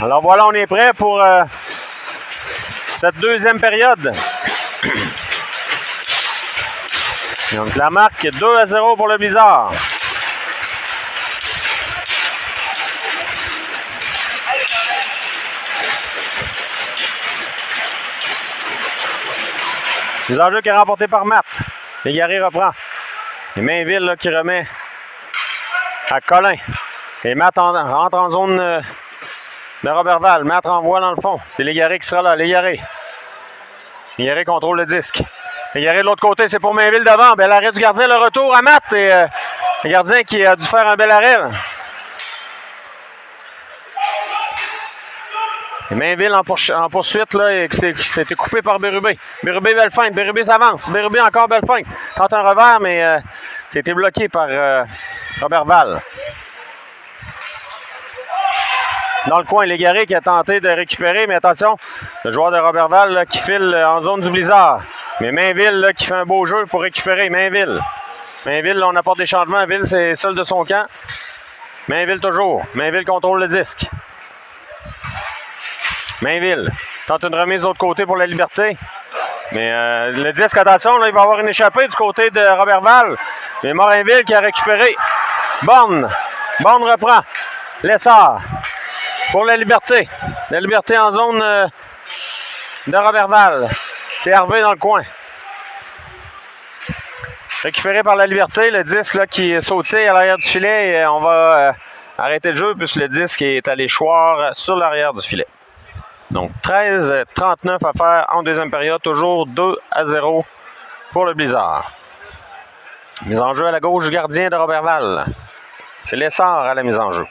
Alors voilà, on est prêt pour cette deuxième période. Donc la marque 2-0 pour le Blizzard. Les enjeux qui est remporté par Matt. Légaré reprend. Et Mainville là, qui remet à Colin. Et Matt rentre en zone de Roberval. Matt renvoie dans le fond. C'est Légaré qui sera là. Légaré. Légaré contrôle le disque. Légaré de l'autre côté, c'est pour Mainville devant. Bel arrêt du gardien. Le retour à Matt. Et le gardien qui a dû faire un bel arrêt. Là. Et Mainville en poursuite, là, c'était coupé par Bérubé. Bérubé, belle feinte. Bérubé s'avance. Bérubé encore belle feinte. Tente un revers, mais c'était bloqué par Roberval. Dans le coin, Légaré qui a tenté de récupérer, mais attention, le joueur de Roberval là, qui file en zone du Blizzard. Mais Mainville là, qui fait un beau jeu pour récupérer. Mainville. Mainville, là, on apporte des changements. Ville, c'est seul de son camp. Mainville toujours. Mainville contrôle le disque. Mainville tente une remise de l'autre côté pour la liberté. Mais le disque, attention, là, il va y avoir une échappée du côté de Roberval. Mais Morinville qui a récupéré. Borne. Borne reprend. Lessard pour la liberté. La liberté en zone de Roberval. C'est Harvey dans le coin. Récupéré par la liberté. Le disque là, qui sautille à l'arrière du filet. Et on va arrêter le jeu puisque le disque est allé choir sur l'arrière du filet. Donc 13-39 à faire en deuxième période. Toujours 2-0 pour le Blizzard. Mise en jeu à la gauche du gardien de Roberval. C'est Lessard à la mise en jeu.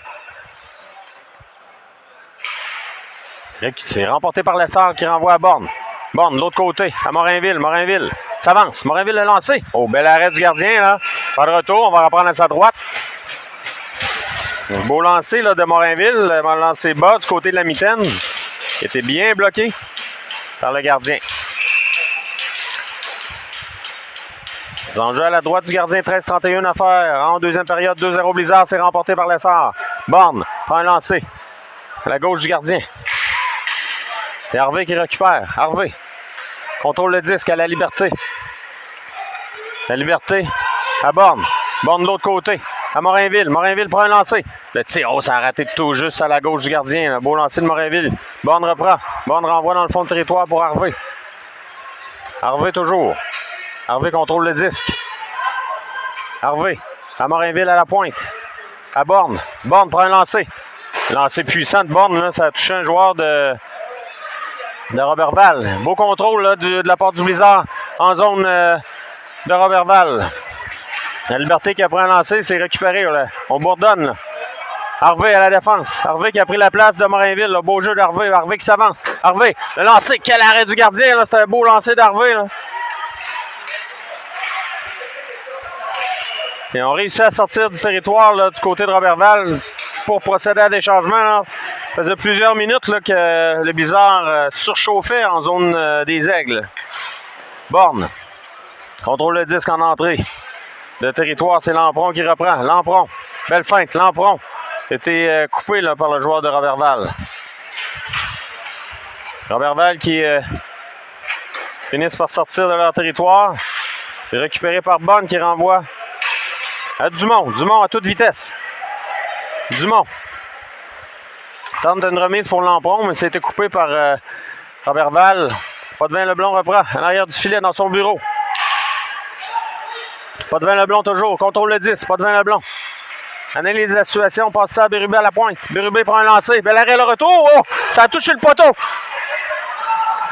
C'est remporté par Lessard qui renvoie à Borne. Borne de l'autre côté à Morinville. Morinville s'avance. Morinville l'a lancé. Oh, bel arrêt du gardien là. Pas de retour. On va reprendre à sa droite. Un beau lancer là, de Morinville. Un lancer bas du côté de la mitaine. Qui était bien bloqué par le gardien. Les enjeux à la droite du gardien, 13-31 à faire. En deuxième période, 2-0 Blizzard, c'est remporté par Lessard. Borne prend un lancer à la gauche du gardien. C'est Harvey qui récupère. Harvey contrôle le disque à la liberté. La liberté à Borne. Borne de l'autre côté. À Morinville. Morinville prend un lancer. Le tir, oh, ça a raté tout juste à la gauche du gardien. Un beau lancer de Morinville. Borne reprend. Borne renvoie dans le fond de territoire pour Harvey. Harvey toujours. Harvey contrôle le disque. Harvey. À Morinville à la pointe. À Borne. Borne prend un lancer. Lancer puissant de Borne, là, ça a touché un joueur de Roberval. Beau contrôle là, de la part du Blizzard en zone de Roberval. La liberté qui a pris un lancer, c'est récupéré. Là. On bourdonne. Là. Harvey à la défense. Harvey qui a pris la place de Morinville. Là. Beau jeu d'Harvey. Harvey qui s'avance. Harvey, le lancer. Quel arrêt du gardien. C'est un beau lancer d'Harvey. Et on réussit à sortir du territoire là, du côté de Roberval pour procéder à des changements. Là. Ça faisait plusieurs minutes là, que le Blizzard surchauffait en zone des Aigles. Borne contrôle le disque en entrée. Le territoire, c'est Lampron qui reprend. Lampron, belle feinte. Lampron était coupé là, par le joueur de Roberval. Roberval qui finissent par sortir de leur territoire. C'est récupéré par Borne qui renvoie à Dumont. Dumont à toute vitesse. Dumont tente d'une remise pour Lampron, mais c'était coupé par Roberval. Potvin Leblond reprend à l'arrière du filet dans son bureau. Potvin Leblond toujours, contrôle le 10, Potvin Leblond. Analyse la situation, passe ça à Bérubé à la pointe. Bérubé prend un lancer, bel arrêt, le retour. Oh, ça a touché le poteau.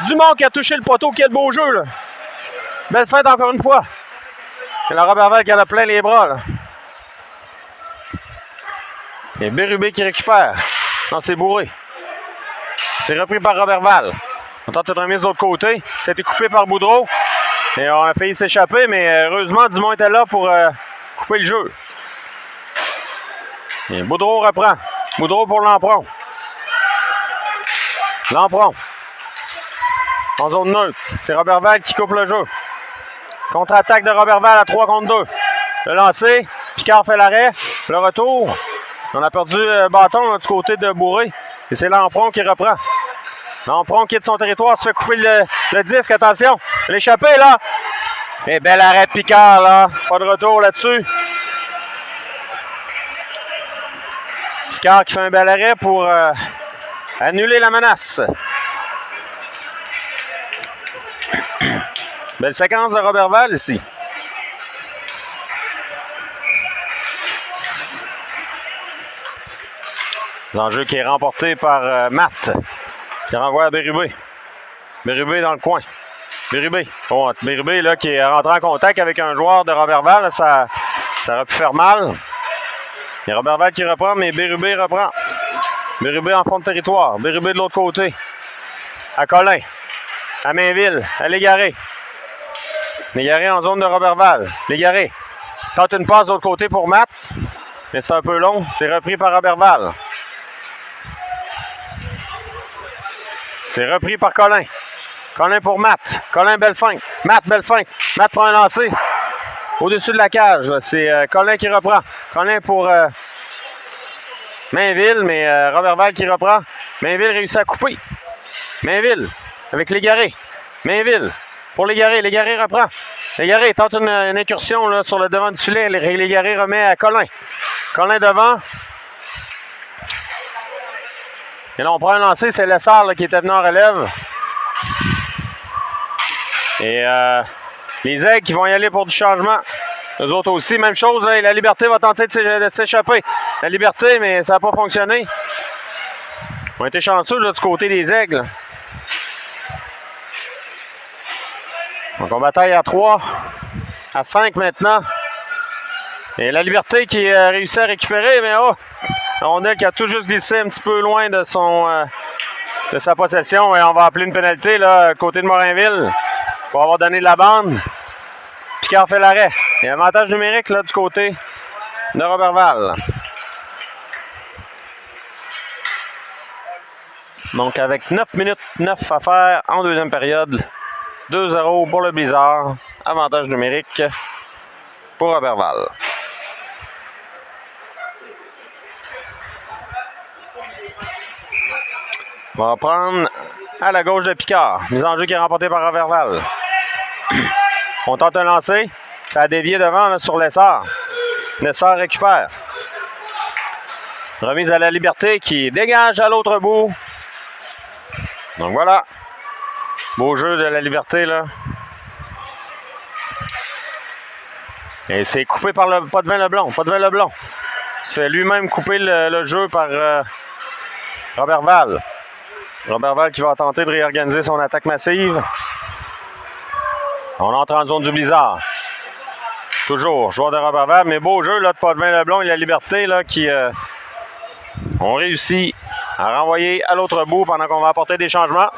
Dumont qui a touché le poteau, quel beau jeu là. Belle fête encore une fois. Et la Roberval qui en a plein les bras là. Et Bérubé qui récupère. Non, c'est bourré. C'est repris par Roberval. On tente une remise de l'autre côté. C'était coupé par Boudreau. Et on a failli s'échapper, mais heureusement, Dumont était là pour couper le jeu. Et Boudreau reprend. Boudreau pour Lampron. Lampron. En zone neutre. C'est Roberval qui coupe le jeu. Contre-attaque de Roberval à 3 contre 2. Le lancer. Picard fait l'arrêt. Le retour. On a perdu bâton là, du côté de Bourré. Et c'est Lampron qui reprend. Lampron quitte son territoire, se fait couper le disque. Attention, l'échappée là. Et bel arrêt de Picard là. Pas de retour là-dessus. Picard qui fait un bel arrêt pour annuler la menace. Belle séquence de Roberval ici. L'enjeu qui est remporté par Matt, qui renvoie à Bérubé. Bérubé dans le coin. Bérubé. Bon, Bérubé là, qui est rentré en contact avec un joueur de Roberval. Ça aurait pu faire mal. Il y a Roberval qui reprend, mais Bérubé reprend. Bérubé en fond de territoire. Bérubé de l'autre côté. À Colin. À Mainville. À Légaré. Légaré en zone de Roberval. Légaré. Tente une passe de l'autre côté pour Matt. Mais c'est un peu long. C'est repris par Roberval. C'est repris par Colin. Colin pour Matt. Colin, belle feinte. Matt, belle feinte. Matt prend un lancer. Au-dessus de la cage. C'est Colin qui reprend. Colin pour Mainville, mais Roberval qui reprend. Mainville réussit à couper. Mainville avec Légaré. Mainville pour Légaré. Légaré reprend. Légaré tente une incursion là, sur le devant du filet. Légaré remet à Colin. Colin devant. Et là, on prend un lancer. C'est Lessard là, qui était venu en relève. Et les Aigles qui vont y aller pour du changement. Eux autres aussi, même chose. Là, la Liberté va tenter de s'échapper. La Liberté, mais ça n'a pas fonctionné. On a été chanceux là, du côté des Aigles. Donc on bataille à 3, à 5 maintenant. Et la Liberté qui a réussi à récupérer, mais oh! La rondelle qui a tout juste glissé un petit peu loin de sa possession. Et on va appeler une pénalité là, côté de Morinville. Pour avoir donné de la bande. Picard fait l'arrêt. Il y a un avantage numérique là, du côté de Roberval. Donc avec 9 minutes 9 à faire en deuxième période. 2-0 pour le Blizzard. Avantage numérique pour Roberval. On va prendre à la gauche de Picard. Mise en jeu qui est remportée par Roberval. On tente un lancer. Ça a dévié devant là, sur Lessard. Lessard récupère. Remise à la Liberté qui dégage à l'autre bout. Donc voilà. Beau jeu de la Liberté là. Et c'est coupé par le Potvin Leblond. Potvin Leblond se fait lui-même couper le jeu par Roberval. Roberval qui va tenter de réorganiser son attaque massive. On entre en zone du Blizzard. Toujours joueur de Roberval, mais beau jeu là, de Potvin Leblond et la Liberté là, qui ont réussi à renvoyer à l'autre bout pendant qu'on va apporter des changements.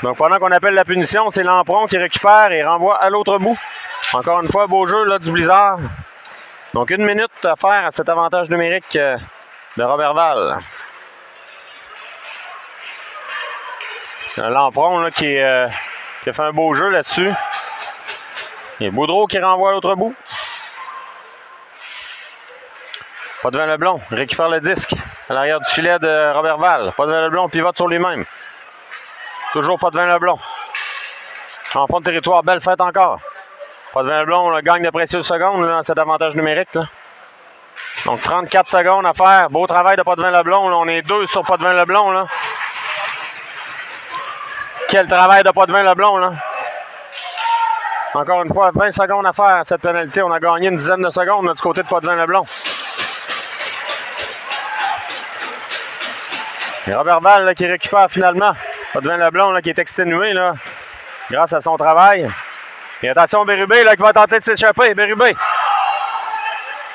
Donc pendant qu'on appelle la punition, c'est Lampron qui récupère et renvoie à l'autre bout. Encore une fois, beau jeu là, du Blizzard. Donc 1 minute à faire à cet avantage numérique de Roberval. Lampron là, qui a fait un beau jeu là-dessus. Et Boudreau qui renvoie à l'autre bout. Potvin Leblond récupère le disque à l'arrière du filet de Roberval. Potvin Leblond pivote sur lui-même. Toujours Potvin Leblond. En fond de territoire, belle fête encore. Potvin Leblond là, gagne de précieuses secondes là, dans cet avantage numérique. Là. Donc 34 secondes à faire. Beau travail de Potvin Leblond. Là. On est 2 sur Potvin Leblond. Là. Quel travail de Potvin Leblond. Là. Encore une fois, 20 secondes à faire cette pénalité. On a gagné une dizaine de secondes là, du côté de Potvin Leblond. Et Roberval là, qui récupère finalement. Potvin Leblond là, qui est exténué là, grâce à son travail. Et attention, Bérubé là, qui va tenter de s'échapper. Bérubé.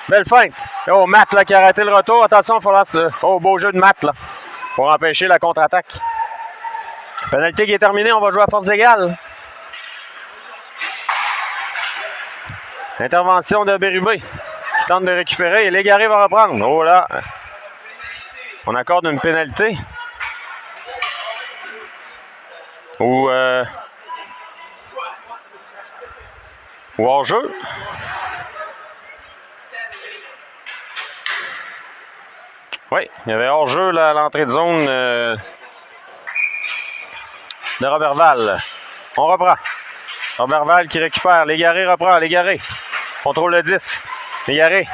Belle feinte. Oh, Matt là, qui a arrêté le retour. Attention, il faudra oh, beau jeu de Matt là, pour empêcher la contre-attaque. Pénalité qui est terminée. On va jouer à force égale. Intervention de Bérubé qui tente de récupérer. Et Légaré va reprendre. Oh là. On accorde une pénalité. Ou hors-jeu. Oui, il y avait hors-jeu à l'entrée de zone de Roberval. On reprend. Roberval qui récupère. Légaré reprend. Légaré contrôle le 10. Légaré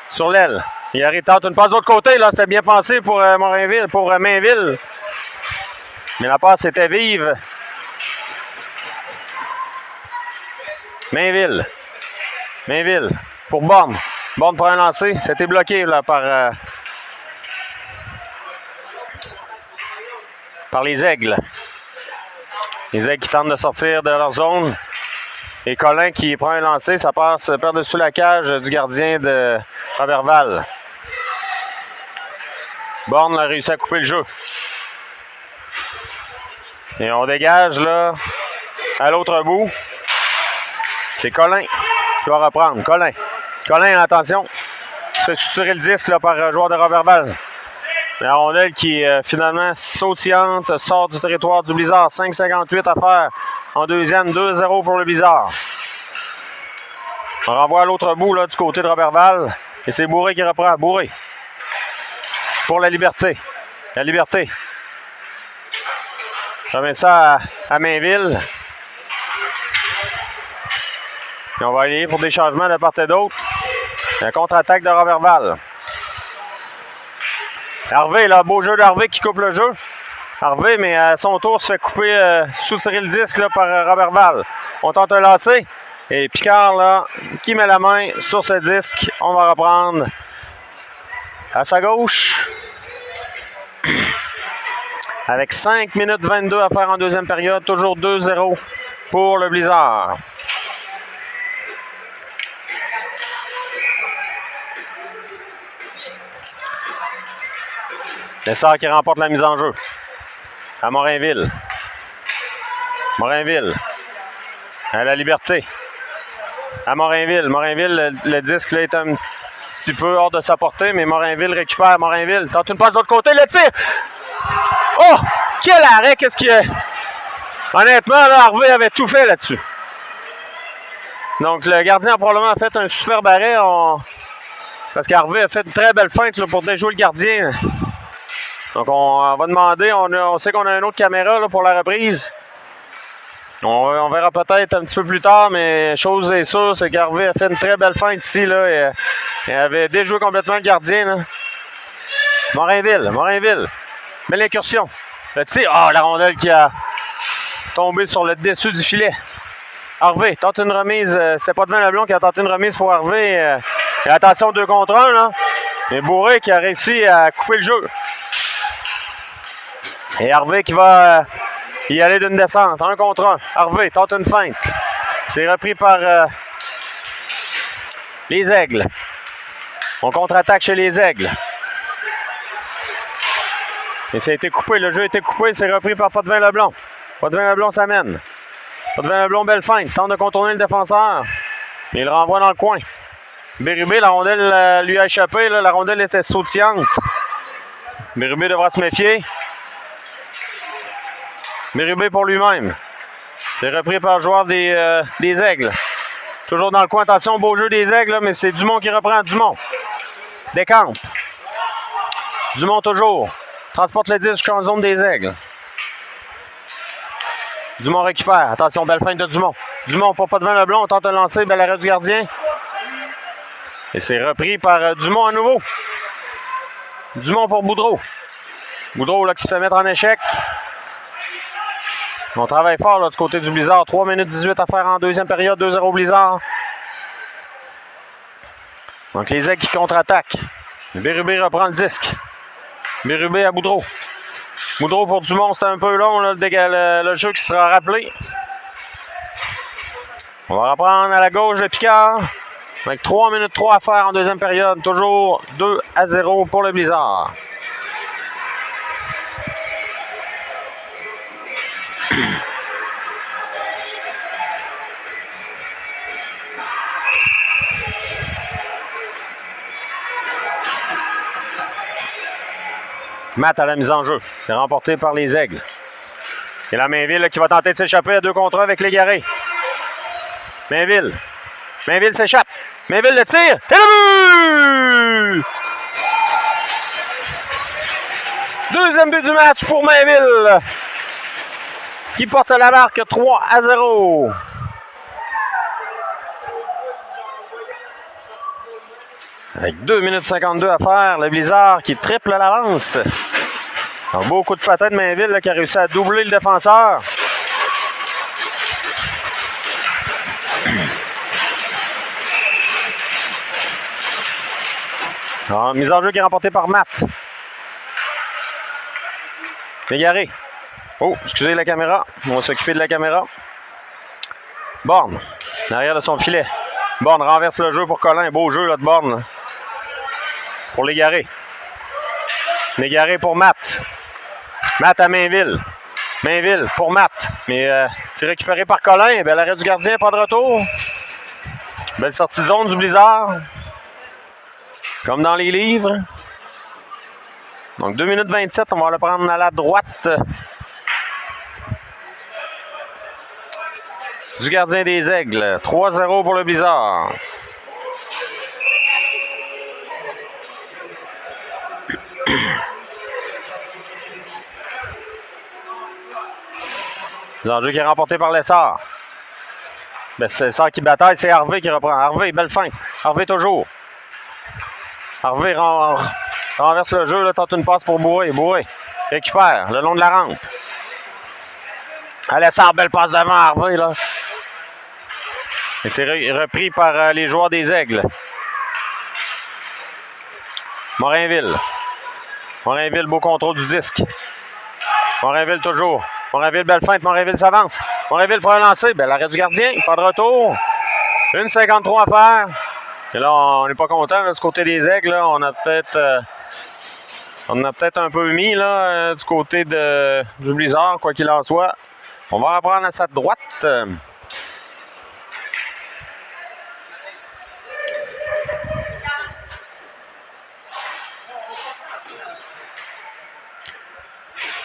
sur l'aile. Légaré tente une passe de l'autre côté. Là, c'était bien pensé pour Morinville, pour Mainville. Mais la passe était vive. Mainville. Mainville pour Borne. Borne pour un lancer. C'était bloqué là, par les Aigles. Les Aigles qui tentent de sortir de leur zone. Et Colin qui prend un lancer. Ça passe par-dessus la cage du gardien de Roberval. Borne a réussi à couper le jeu. Et on dégage là à l'autre bout. C'est Colin qui va reprendre. Colin, attention. Il se fait suturer le disque là, par un joueur de Roberval. La rondelle qui finalement sautillante sort du territoire du Blizzard. 5,58 à faire en deuxième. 2-0 pour le Blizzard. On renvoie à l'autre bout là, du côté de Roberval. Et c'est Bourré qui reprend. Bourré. Pour la Liberté. La Liberté. Remet ça à Mainville. Et on va aller pour des changements de part et d'autre. Un contre-attaque de Roberval. Harvey, là, beau jeu d'Harvey qui coupe le jeu. Harvey, mais à son tour, se fait couper, soutirer le disque là, par Roberval. On tente un lancer. Et Picard, là, qui met la main sur ce disque. On va reprendre à sa gauche. Avec 5 minutes 22 à faire en deuxième période. Toujours 2-0 pour le Blizzard. Lessard qui remporte la mise en jeu. À Morinville. Morinville. À la Liberté. À Morinville. Morinville, le disque là, est un petit peu hors de sa portée, mais Morinville récupère. Morinville tente une passe de l'autre côté. Le tir! Oh! Quel arrêt! Qu'est-ce qu'il y a? Honnêtement, là, Harvey avait tout fait là-dessus. Donc, le gardien a probablement fait un superbe arrêt. Parce qu'Harvey a fait une très belle feinte là, pour déjouer le gardien. Donc, on va demander. On sait qu'on a une autre caméra là, pour la reprise. On verra peut-être un petit peu plus tard, mais chose est sûre, c'est qu'Harvey a fait une très belle feinte ici. Là, et avait déjoué complètement le gardien. Là. Morinville. Belle incursion. Le tir. Ah, la rondelle qui a tombé sur le dessus du filet. Harvey tente une remise. C'était pas Devin Leblond qui a tenté une remise pour Harvey. Et attention, 2 contre 1. Là. Et Bourré qui a réussi à couper le jeu. Et Harvey qui va y aller d'une descente. 1 contre 1. Harvey tente une feinte. C'est repris par les Aigles. On contre-attaque chez les Aigles. Et ça a été coupé. Le jeu a été coupé. C'est repris par Potvin Leblond. Potvin Leblond s'amène. Potvin Leblond, belle feinte. Tente de contourner le défenseur. Mais il le renvoie dans le coin. Bérubé, la rondelle lui a échappé. Là. La rondelle était sautillante. Bérubé devra se méfier. Bérubé pour lui-même. C'est repris par le joueur des Aigles. Toujours dans le coin. Attention, beau jeu des Aigles, là, mais c'est Dumont qui reprend. Dumont. Décampe. Dumont toujours. Transporte le 10 jusqu'en zone des Aigles. Dumont récupère. Attention, belle feinte de Dumont. Dumont pour Potvin Leblond. On tente de lancer. Bel arrêt du gardien. Et c'est repris par Dumont à nouveau. Dumont pour Boudreau. Boudreau là, qui se fait mettre en échec. On travaille fort là, du côté du Blizzard. 3 minutes 18 à faire en deuxième période. 2-0 Blizzard. Donc les Aigles qui contre-attaquent. Bérubé reprend le disque. Bérubé à Boudreau. Boudreau pour Dumont, c'était un peu long là, le jeu qui sera rappelé. On va reprendre à la gauche de Picard. Avec 3 minutes 3 à faire en deuxième période. Toujours 2-0 pour le Blizzard. Matt à la mise en jeu. C'est remporté par les Aigles. Et la Mainville là, qui va tenter de s'échapper à 2 contre 1 avec Légaré. Mainville. Mainville s'échappe. Mainville le tire. Et le but! Deuxième but du match pour Mainville, qui porte la marque 3-0. Avec 2 minutes 52 à faire, le Blizzard qui triple l'avance. Un beau coup de patin de Mainville là, qui a réussi à doubler le défenseur. Alors, mise en jeu qui est remportée par Matt. Égaré. Oh, excusez la caméra. On va s'occuper de la caméra. Borne, l'arrière de son filet. Borne renverse le jeu pour Colin. Beau jeu là, de Borne. Là. Pour l'Égaré. L'Égaré pour Matt. Matt à Mainville. Mainville pour Matt. Mais c'est récupéré par Colin. Bien, l'arrêt du gardien, pas de retour. Belle sortie de zone du Blizzard. Comme dans les livres. Donc 2 minutes 27, on va le prendre à la droite. Du gardien des Aigles. 3-0 pour le Blizzard. L'enjeu qui est remporté par l'Essard. C'est l'Essard qui bataille, c'est Harvey qui reprend. Harvey, belle fin. Harvey toujours. Harvey renverse le jeu, là, tente une passe pour Bourré. Bourré récupère le long de la rampe. L'Essard, belle passe devant Harvey. Là. Et c'est repris par les joueurs des Aigles. Morinville. Morinville, beau contrôle du disque. Morinville toujours. Morinville, belle feinte. Morinville s'avance. Morinville prend un lancer. Ben, l'arrêt du gardien. Pas de retour. 1,53 à faire. Et là, on n'est pas content là, du côté des Aigles. Là. On a peut-être un peu mis là, du côté du Blizzard, quoi qu'il en soit. On va reprendre à sa droite.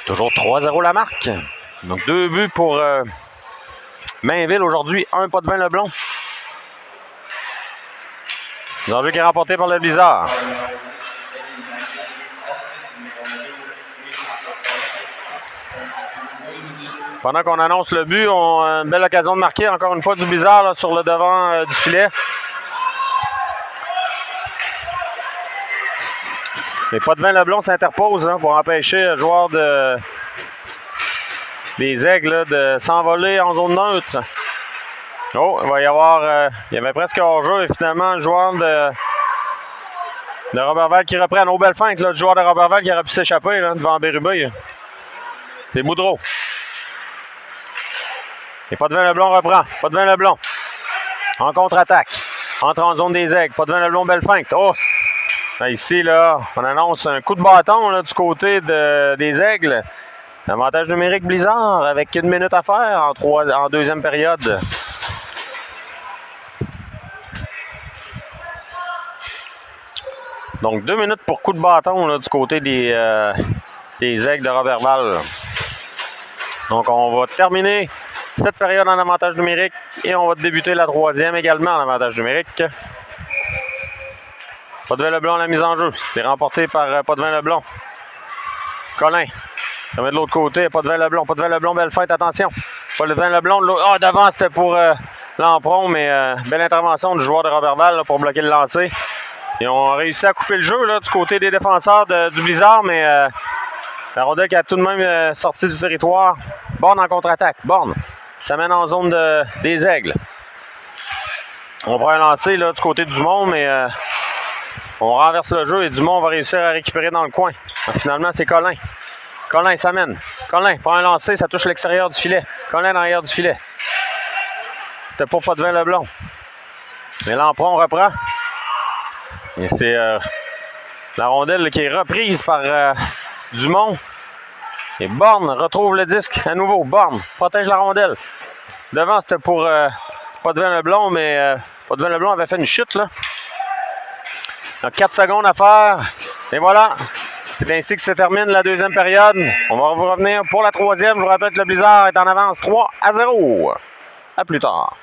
Toujours 3-0 la marque. Donc 2 buts pour Mainville aujourd'hui. 1 pas de vin Leblond. L'enjeu qui est remporté par le Blizzard. Pendant qu'on annonce le but, on a une belle occasion de marquer encore une fois du Blizzard là, sur le devant du filet. Mais pas de vin Leblond s'interpose hein, pour empêcher le joueur des Aigles là, de s'envoler en zone neutre. Oh, il va y avoir... il y avait presque hors-jeu et finalement le joueur de Roberval qui reprend. Une belle feinte, là, le joueur de Roberval qui aurait pu s'échapper là, devant Bérubé. C'est Boudreau. Et pas de vin Leblond reprend. Pas de vin Leblond. En contre-attaque. Entre en zone des Aigles. Pas de vin Leblond, belle feinte. Oh! Ici, là, on annonce un coup de bâton là, du côté des Aigles. Avantage numérique Blizzard avec 1 minute à faire en deuxième période. Donc 2 minutes pour coup de bâton là, du côté des Aigles de Roberval. Donc on va terminer cette période en avantage numérique et on va débuter la troisième également en avantage numérique. Potvin Leblond la mise en jeu. C'est remporté par Potvin Leblond. Colin. Ça met de l'autre côté. Potvin Leblond. Potvin Leblond, belle feinte, attention. Potvin Leblond. Ah, devant, c'était pour Lampron, mais belle intervention du joueur de Roberval là, pour bloquer le lancer. Ils ont réussi à couper le jeu là, du côté des défenseurs du Blizzard, mais la rondelle qui a tout de même sorti du territoire. Borne en contre-attaque. Borne. Ça mène en zone des Aigles. On prend un lancer là, du côté du Dumont, mais on renverse le jeu et Dumont va réussir à récupérer dans le coin. Donc, finalement, c'est Colin. Colin s'amène. Colin prend un lancer, ça touche l'extérieur du filet. Colin dans l'arrière du filet. C'était pour Potvin Leblond. Mais Lampron reprend. Et c'est la rondelle qui est reprise par Dumont. Et Borne retrouve le disque à nouveau. Borne protège la rondelle. Devant, c'était pour Potvin Leblond, mais Potvin Leblond avait fait une chute là. Donc 4 secondes à faire. Et voilà. C'est ainsi que se termine la deuxième période. On va vous revenir pour la troisième. Je vous rappelle que le Blizzard est en avance 3-0. À plus tard.